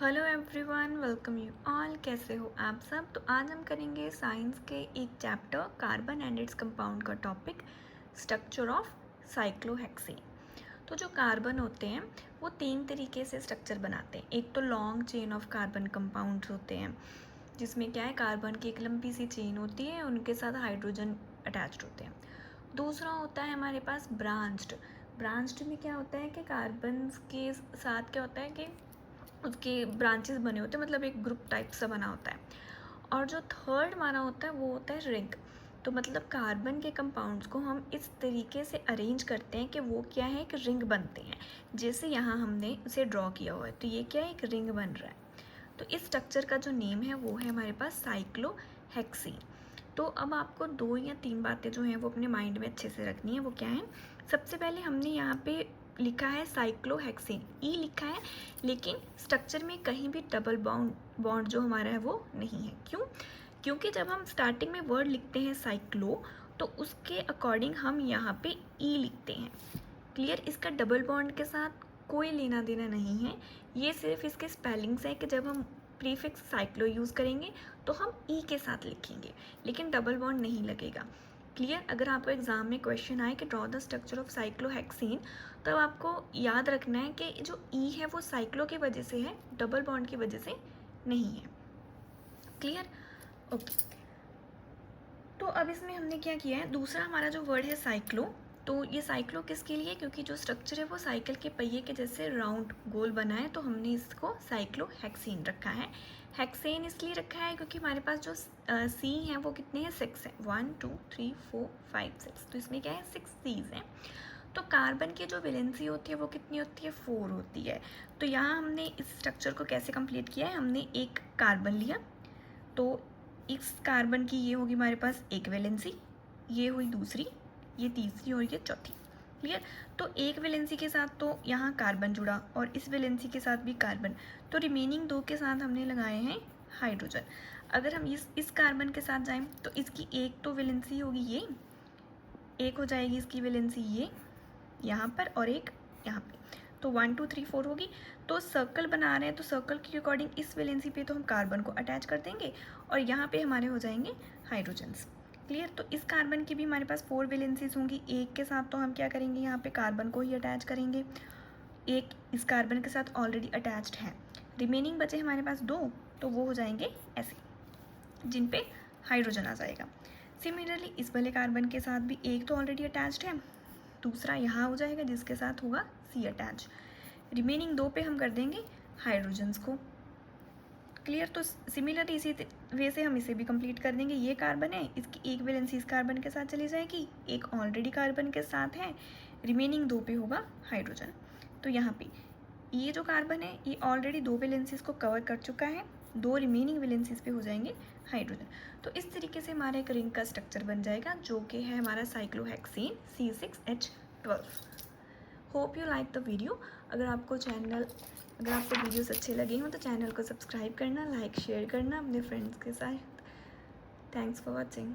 Hello everyone, welcome you all. कैसे हो आप सब। तो आज हम करेंगे साइंस के एक chapter carbon and its compound का टॉपिक स्ट्रक्चर ऑफ साइक्लोहेक्सेन। तो जो कार्बन होते हैं वो तीन तरीके से स्ट्रक्चर बनाते हैं। एक तो long chain of carbon compounds होते हैं जिसमें क्या है, कार्बन की एक लंबी सी चेन होती है, उनके साथ हाइड्रोजन अटैच्ड होते हैं। दूसरा होता है हमारे पास ब्रांच्ड में क्या होता है कि कार्बन के साथ क्या होता है कि उसके ब्रांचेस बने होते हैं, मतलब एक ग्रुप टाइप सा बना होता है। और जो थर्ड हमारा होता है वो होता है रिंग। तो मतलब कार्बन के कंपाउंड्स को हम इस तरीके से अरेंज करते हैं कि वो क्या है, एक रिंग बनते हैं। जैसे यहाँ हमने उसे ड्रॉ किया हुआ है तो ये क्या है, एक रिंग बन रहा है। तो इस स्ट्रक्चर का जो नेम है वो है हमारे पास साइक्लोहेक्सेन। तो अब आपको 2 या 3 बातें जो हैं वो अपने माइंड में अच्छे से रखनी है। वो क्या है, सबसे पहले हमने यहाँ पे लिखा है साइक्लोहेक्सेन, ई लिखा है, लेकिन स्ट्रक्चर में कहीं भी डबल बॉन्ड जो हमारा है वो नहीं है। क्यों? क्योंकि जब हम स्टार्टिंग में वर्ड लिखते हैं साइक्लो तो उसके अकॉर्डिंग हम यहाँ पे ई लिखते हैं। क्लियर? इसका डबल बॉन्ड के साथ कोई लेना देना नहीं है। ये सिर्फ इसके स्पेलिंग्स है कि जब हम प्रीफिक्स साइक्लो यूज़ करेंगे तो हम ई के साथ लिखेंगे, लेकिन डबल बॉन्ड नहीं लगेगा। क्लियर? अगर आपको एग्जाम में क्वेश्चन आए कि draw the structure of cyclohexane, तो आपको याद रखना है कि जो ई है वो साइक्लो की वजह से है, डबल बॉन्ड की वजह से नहीं है। क्लियर? ओके। तो अब इसमें हमने क्या किया है, दूसरा हमारा जो वर्ड है साइक्लो। तो ये साइक्लो किसके लिए? क्योंकि जो स्ट्रक्चर है वो साइकिल के पहिए के जैसे राउंड गोल बना है, तो हमने इसको साइक्लोहेक्सेन रखा है। हेक्सेन इसलिए रखा है क्योंकि हमारे पास जो सी हैं वो कितने हैं, 6 हैं। 1 2 3 4 5 6, तो इसमें क्या है, 6 सीज हैं। तो कार्बन की जो वैलेंसी होती है वो कितनी होती है, 4 होती है। तो यहाँ हमने इस स्ट्रक्चर को कैसे कंप्लीट किया है, हमने एक कार्बन लिया, तो इस कार्बन की ये होगी हमारे पास एक वैलेंसी, ये हुई दूसरी, ये तीसरी और ये चौथी। क्लियर? तो एक वैलेंसी के साथ तो यहाँ कार्बन जुड़ा और इस वैलेंसी के साथ भी कार्बन, तो रिमेनिंग 2 के साथ हमने लगाए हैं हाइड्रोजन। अगर हम इस कार्बन के साथ जाएं तो इसकी एक तो वैलेंसी होगी ये, एक हो जाएगी इसकी वैलेंसी ये यहाँ पर और एक यहाँ पे, तो 1 2 3 4 होगी। तो सर्कल बना रहे हैं तो सर्कल के अकॉर्डिंग इस वैलेंसी पे तो हम कार्बन को अटैच कर देंगे और यहाँ पे हमारे हो जाएंगे हाइड्रोजन्स। क्लियर? तो इस कार्बन की भी हमारे पास 4 वैलेंसीज होंगी, एक के साथ तो हम क्या करेंगे, यहाँ पे कार्बन को ही अटैच करेंगे, एक इस कार्बन के साथ ऑलरेडी अटैच्ड है, रिमेनिंग बचे हमारे पास 2, तो वो हो जाएंगे ऐसे जिन पे हाइड्रोजन आ जाएगा। सिमिलरली इस वाले कार्बन के साथ भी एक तो ऑलरेडी अटैच्ड है, दूसरा यहाँ हो जाएगा जिसके साथ होगा सी अटैच, रिमेनिंग 2 पे हम कर देंगे हाइड्रोजन्स को। क्लियर? तो सिमिलरली इसी वे से हम इसे भी कंप्लीट कर देंगे। ये कार्बन है, इसकी एक वैलेंसी इस कार्बन के साथ चली जाएगी, एक ऑलरेडी कार्बन के साथ है, रिमेनिंग 2 पे होगा हाइड्रोजन। तो यहाँ पे ये जो कार्बन है ये ऑलरेडी 2 वैलेंसीज को कवर कर चुका है, 2 रिमेनिंग वैलेंसीज पे हो जाएंगे हाइड्रोजन। तो इस तरीके से हमारा एक रिंग का स्ट्रक्चर बन जाएगा जो कि है हमारा cyclohexane C6H12। Hope you like the video. अगर आपको वीडियोस अच्छे लगे हों तो चैनल को सब्सक्राइब करना, लाइक शेयर करना अपने फ्रेंड्स के साथ। Thanks for watching.